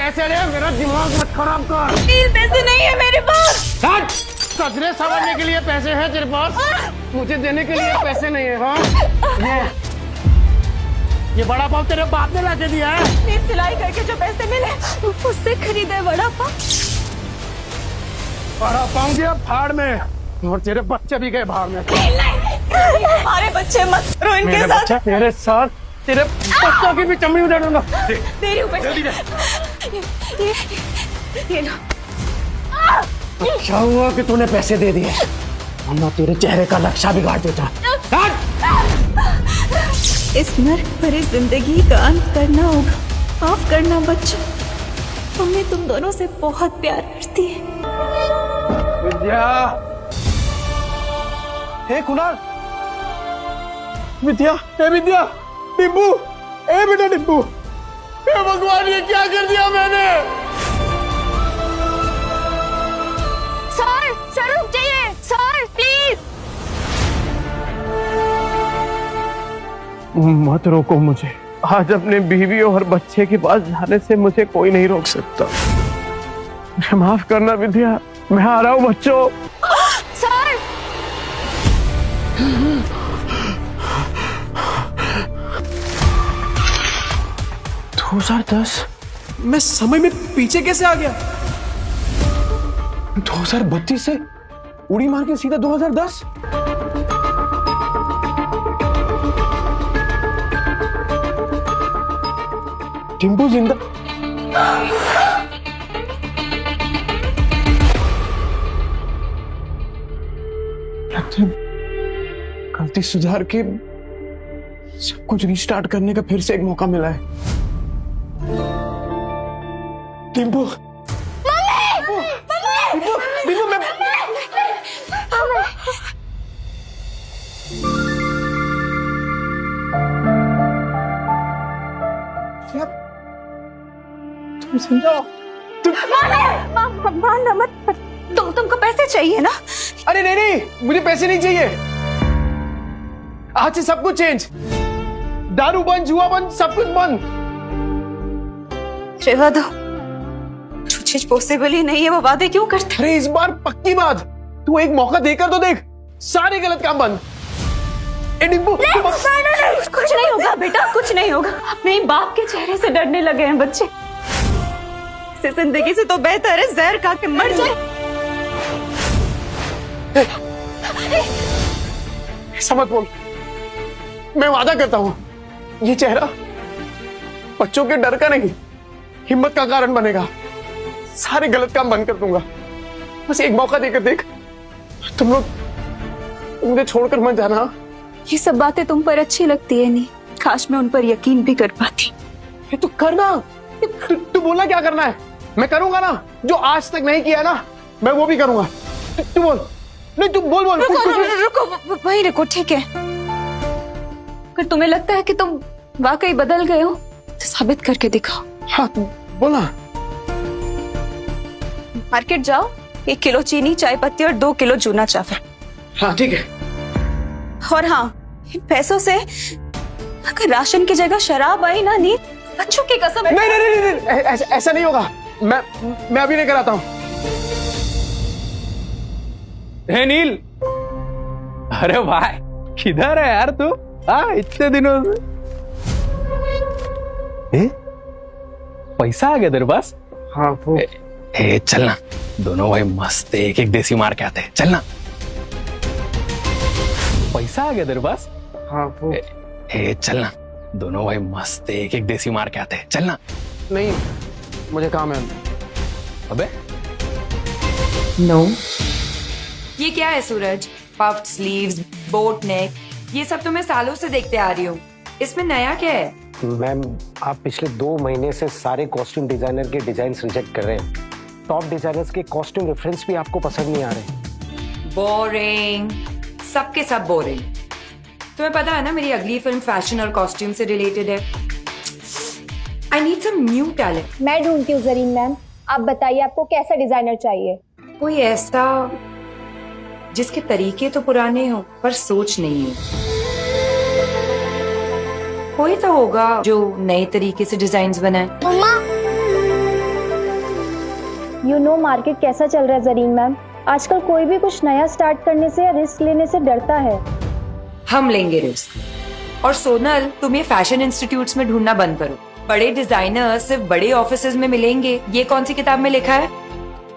पैसे दे, मेरा दिमाग मत खराब कर। प्लीज, पैसे नहीं है मेरे पास। कचरे संभालने के लिए पैसे हैं तेरे पास, मुझे देने के लिए पैसे नहीं है। हाँ, ये बड़ा पाव तेरे बाप ने लाके दिया है। प्लीज, सिलाई करके जो पैसे मिले उससे खरीदे बड़ा पाव। बड़ा पाव गया भाड़ में, और तेरे बच्चे भी गए भाड़ में। नहीं, हमारे बच्चे मत करो इनके मेरे साथ। बच्चे तेरे साथ, तेरे बच्चों की भी चमड़ी उड़ा दूंगा। तेरी ऊपर जल्दी दे। ये लो। क्या हुआ कि तूने पैसे दे दिए, वरना तेरे चेहरे का नक्शा बिगाड़ देता। इस नर्क भरी जिंदगी का अंत करना होगा। माफ करना बच्चों, मम्मी तुम दोनों से बहुत प्यार करती है। विद्या, हे कुणाल, विद्या, हे विद्या, टिब्बू, हे बेटा टिब्बू, हे भगवान ये क्या कर दिया मैंने? सर रुक जाइए, सर प्लीज। मत रोको मुझे, आज अपने बीवी और बच्चे के पास जाने से मुझे कोई नहीं रोक सकता। मुझे माफ करना विद्या, मैं आ रहा हूँ बच्चों। सर 2010, मैं समय में पीछे कैसे आ गया? 2032 से उड़ी मार के सीधा 2010। टिम्पू जिंदा। गलती सुधार के सब कुछ रिस्टार्ट करने का फिर से एक मौका मिला है। टिम्पू, टिम्पू, मैं तुम समझो, मारना मत। तुमको पैसे चाहिए ना? अरे नहीं नहीं, मुझे पैसे नहीं चाहिए। आज से सब कुछ चेंज, दारू बंद, जुआ बंद, सब कुछ बंद। रेवा दो, जो चीज पॉसिबल ही नहीं है वो वादे क्यों करते? अरे इस बार पक्की बात, तू एक मौका देकर तो देख, सारे गलत काम बंद। नहीं, कुछ नहीं होगा बेटा, कुछ नहीं होगा। अपने ही बाप के चेहरे से डरने लगे हैं बच्चे। इस जिंदगी से तो बेहतर है जहर खा के मर जाए। ऐसा मत बोल, मैं वादा करता हूं ये चेहरा बच्चों के डर का नहीं, हिम्मत का कारण बनेगा। सारे गलत काम बंद कर दूंगा, बस एक मौका देकर देख। तुम लोग मुझे छोड़कर मत जाना। ये सब बातें तुम पर अच्छी लगती है नहीं, काश मैं उन पर यकीन भी कर पाती। तू करना, तू बोलना क्या करना है, मैं करूंगा ना। जो आज तक नहीं किया ना, मैं वो भी करूंगा। तू बोल, नहीं तू बोल बोल। रुको, वहीं रुको, ठीक है। अगर तुम्हें लगता है कि तुम वाकई बदल गए हो तो साबित करके दिखाओ। हाँ बोला। मार्केट जाओ, 1 किलो चीनी, चाय पत्ती और 2 किलो चूना चावल। हाँ ठीक है। और हाँ, इन पैसों से अगर राशन की जगह शराब आई ना नींद, बच्चों की कसम। नहीं नहीं नहीं, नहीं, ऐसा नहीं होगा। मैं अभी लेकर आता हूँ। हे नील, अरे भाई किधर है यार तू? हाँ इतने दिनों से। पैसा आ गया तेरे पास? हाँ वो चलना, दोनों भाई मस्त एक एक देसी मार के आते हैं। चलना, पैसा आ गया तेरे पास? हाँ वो चलना, दोनों भाई मस्त एक एक देसी मार के आते हैं। चलना। नहीं, मुझे काम है। अबे नो ये क्या है सूरज? पफ्ड स्लीव्स, बोट नेक, ये सब तो मैं सालों से देखते आ रही हूँ। इसमें नया क्या है? मैम, आप पिछले 2 महीने से सारे कॉस्ट्यूम डिजाइनर के डिजाइन्स रिजेक्ट कर रहे हैं। टॉप डिजाइनर्स के कॉस्ट्यूम रेफरेंस भी आपको पसंद नहीं आ रहे। बोरिंग, सबके सब बोरिंग। तुम्हें पता है ना मेरी अगली फिल्म फैशन और कॉस्ट्यूम से रिलेटेड है। I need some new talent. मैं ढूंढती हूँ जरीन मैम, आप बताइए आपको कैसा डिजाइनर चाहिए? कोई ऐसा जिसके तरीके तो पुराने हो पर सोच नहीं है। कोई तो होगा जो नए तरीके से डिजाइन्स बनाए। मम्मा, यू नो मार्केट कैसा चल रहा है जरीन मैम। आजकल कोई भी कुछ नया स्टार्ट करने से या रिस्क लेने से डरता है। हम लेंगे रिस्क। और सोनल, तुम ये फैशन इंस्टीट्यूट्स में ढूंढना बंद करो। बड़े डिजाइनर सिर्फ बड़े ऑफिसेज में मिलेंगे, ये कौन सी किताब में लिखा है?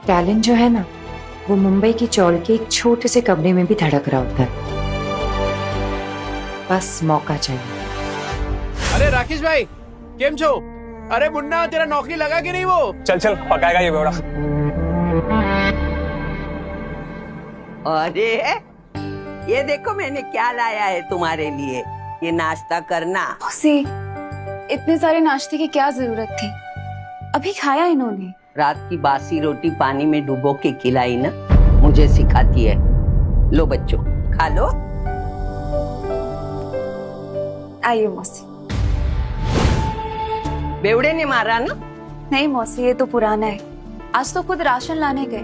टैलेंट जो है ना, वो मुंबई की चौल के एक छोटे से कमरे में भी धड़क रहा होता है। बस मौका चाहिए। अरे राकेश भाई, केम छो? अरे मुन्ना, तेरा नौकरी लगा कि नहीं वो? चल चल पकाएगा ये बेवड़ा। अरे ये देखो मैंने क्या लाया है तुम्हारे लिए, ये नाश्ता करना। मौसी, इतने सारे नाश्ते की क्या जरूरत थी? अभी खाया इन्होंने। रात की बासी रोटी पानी में डुबो के खिलाई ना, मुझे सिखाती है। लो बच्चों, खा लो। आइए मौसी। बेवड़े ने मारा ना? नहीं मौसी, ये तो पुराना है। आज तो खुद राशन लाने गए,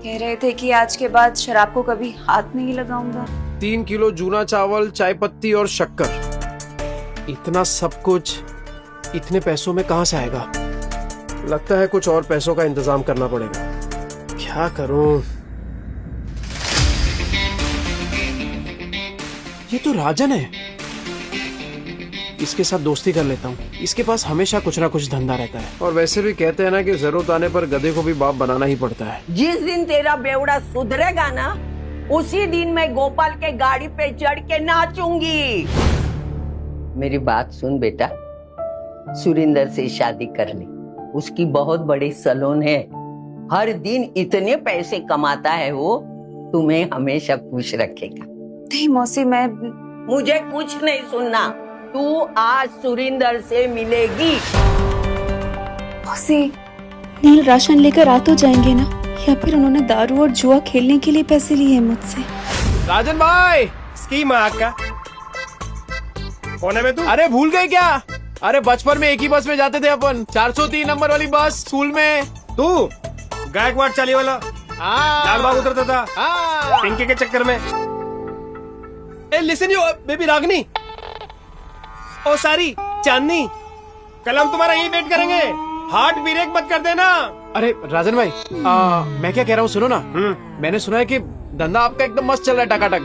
कह रहे थे कि आज के बाद शराब को कभी हाथ नहीं लगाऊंगा। 3 किलो जूना चावल, चाय पत्ती और शक्कर, इतना सब कुछ इतने पैसों में कहां से आएगा? लगता है कुछ और पैसों का इंतजाम करना पड़ेगा। क्या करूं? ये तो राजन है, इसके साथ दोस्ती कर लेता हूँ। इसके पास हमेशा कुछ ना कुछ धंधा रहता है, और वैसे भी कहते हैं ना कि जरूरत आने पर गधे को भी बाप बनाना ही पड़ता है। जिस दिन तेरा बेवड़ा सुधरेगा ना, उसी दिन मैं गोपाल के गाड़ी पे चढ़ के नाचूंगी। मेरी बात सुन बेटा, सुरिंदर से शादी कर ले। उसकी बहुत बड़ी सैलून है, हर दिन इतने पैसे कमाता है वो, तुम्हें हमेशा खुश रखेगा। नहीं मौसी, मैं मुझे कुछ नहीं सुनना, तू आज सुरिंदर से मिलेगी। मौसी, नील राशन लेकर आ तो जाएंगे ना, या फिर उन्होंने दारू और जुआ खेलने के लिए पैसे लिए हैं मुझसे? राजन भाई, स्कीम का कौन है बे तू? अरे भूल गए क्या? अरे बचपन में एक ही बस में जाते थे अपन, 403 नंबर वाली बस स्कूल में। तू गायकवाड़ चाली वाला लालबाग उतरता था पिंकी के चक्कर में। ए लिसन यू बेबी रागनी, ओ सारी चांदनी, कल हम तुम्हारा यही वेट करेंगे, हार्ट ब्रेक मत कर देना। अरे राजन भाई, मैं क्या कह रहा हूँ सुनो ना। मैंने सुना है कि धंधा आपका एकदम मस्त चल रहा है, टकाटक।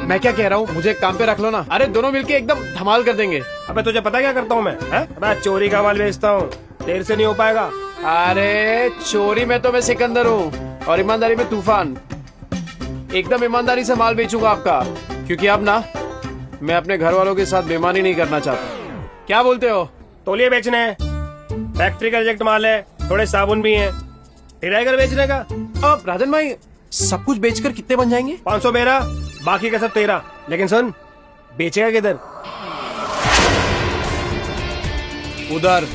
मैं क्या कह रहा हूँ, मुझे काम पे रख लो ना। अरे दोनों मिलके एकदम धमाल कर देंगे। अबे तुझे पता क्या करता हूँ मैं? अबे चोरी का माल बेचता हूँ, देर से नहीं हो पाएगा। अरे चोरी में तो मैं सिकंदर हूँ, और ईमानदारी में तूफान। एकदम ईमानदारी से माल बेचूंगा आपका, क्योंकि अब ना मैं अपने घर वालों के साथ बेईमानी नहीं करना चाहता। क्या बोलते हो? तौलिए बेचने हैं, फैक्ट्री का रिजेक्ट माल है, थोड़े साबुन भी हैं, तेरा घर बेचने का। अब राजन भाई, सब कुछ बेचकर कितने बन जाएंगे? 500 मेरा, बाकी का सब तेरा। लेकिन सुन, बेचेगा किधर? उधर।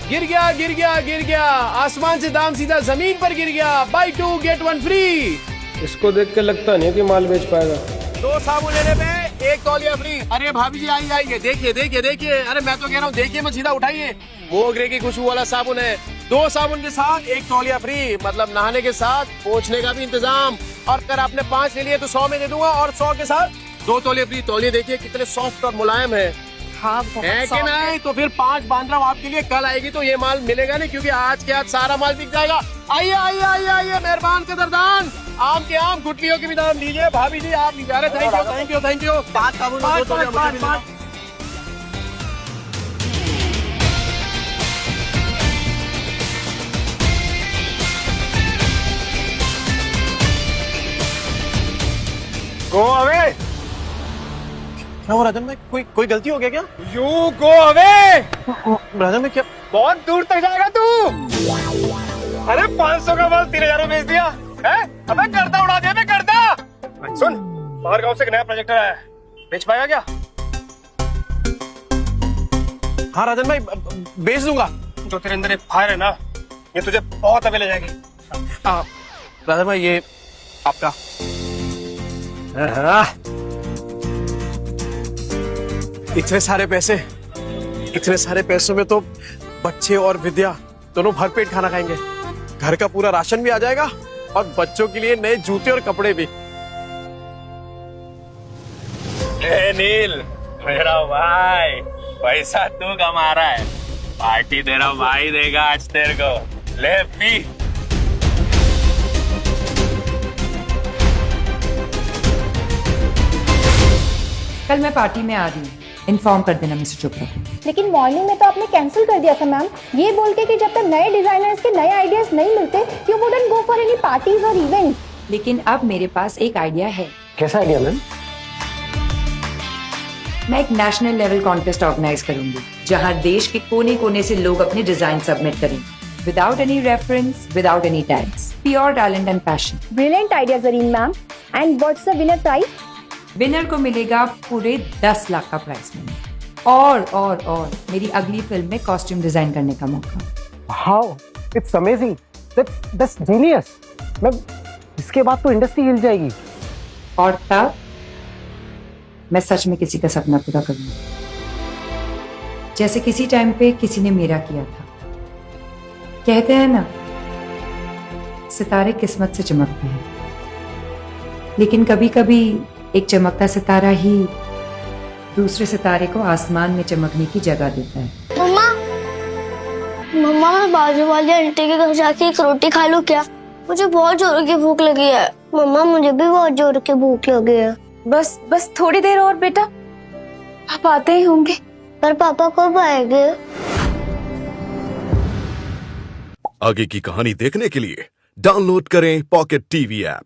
गिर गया गिर गया गिर गया, आसमान से दाम सीधा जमीन पर गिर गया। Buy 2 get 1 free. इसको देख के लगता नहीं कि माल बेच पाएगा। 2 साबुन लेने पे 1 तौलिया फ्री। अरे भाभी जी आई आइए, देखिए देखिए देखिए। अरे मैं तो कह रहा हूँ देखिए मत, सीधा उठाइए। मोगरे की खुशबू वाला साबुन है, 2 साबुन के साथ 1 तौलिया फ्री, मतलब नहाने के साथ पोंछने का भी इंतजाम। और अगर आपने 5 ले लिए तो 100 में दे दूंगा, और 100 के साथ 2 तौलिया फ्री। तौलिए देखिए कितने सॉफ्ट और मुलायम है। हाँ, है कि नहीं? तो फिर 5 बांध रहा हूँ आपके लिए। कल आएगी तो ये माल मिलेगा नहीं, क्योंकि आज के आज सारा माल बिक जाएगा। आइए आइए आइए आइए, मेहरबान कदरदान, आम के आम, गुटलियों के भी दाम लीजिए। भाभी जी आप लीजिए। अरे thank you thank you thank you. 5 साबुन, 2 तौलिया मुझे भी देना। Go away. क्या हो राजन भाई, कोई गलती हो गया क्या? You go away. राजन भाई क्या? बहुत दूर तक जाएगा तू। अरे 500 का माल 3000 में बेच दिया है? अबे गर्दा उड़ा दिया, मैं गर्दा। सुन, बाहर गांव से एक नया प्रोजेक्टर आया है, बेच पाएगा क्या? हाँ राजन भाई, बेच दूंगा। जो तेरे अंदर फायर है ना, ये तुझे बहुत अबे ले जाएगी। राजन भाई ये आपका। इतने सारे पैसों में तो बच्चे और विद्या दोनों भरपेट खाना खाएंगे। घर का पूरा राशन भी आ जाएगा, और बच्चों के लिए नए जूते और कपड़े भी। नील मेरा भाई, पैसा तू कमा रहा है, पार्टी तेरा भाई देगा आज तेरे को। ले पी। कल मैं पार्टी में आ रही हूँ, इन्फॉर्म कर देना मिस्टर चोपड़ा को। लेकिन मॉर्निंग में तो आपने कैंसिल कर दिया था मैम, ये बोल के कि जब तक नए डिजाइनर्स के नए आइडियाज नहीं मिलते you wouldn't go for any parties और इवेंट्स। लेकिन अब मेरे पास एक आइडिया है। कैसा आइडिया मैम? मैं एक नेशनल लेवल कॉन्टेस्ट ऑर्गेनाइज करूंगी जहां देश के कोने कोने से लोग अपने डिजाइन सबमिट करेंगे without any reference, without any tags, pure talent and passion. Brilliant idea Zareen ma'am. And what's the winner prize? Winner को मिलेगा पूरे 10 लाख का प्राइज मनी और मेरी अगली फिल्म में कॉस्ट्यूम डिजाइन करने का मौका। How it's amazing, that's genius ma'am. इसके बाद तो इंडस्ट्री हिल जाएगी। और तब मैं सच में किसी का सपना पूरा करूंगी, जैसे किसी टाइम पे किसी ने मेरा किया था। कहते हैं ना, सितारे किस्मत से चमकते हैं, लेकिन कभी कभी एक चमकता सितारा ही दूसरे सितारे को आसमान में चमकने की जगह देता है। मम्मा, मम्मा मैं बाजू वाली आंटी के घर जाके एक रोटी खा लूं क्या? मुझे बहुत जोर की भूख लगी है। मम्मा मुझे भी बहुत जोर की भूख लगी है। बस थोड़ी देर और बेटा, पापा आते ही होंगे। पर पापा कब आएंगे? आगे की कहानी देखने के लिए डाउनलोड करें पॉकेट टीवी ऐप।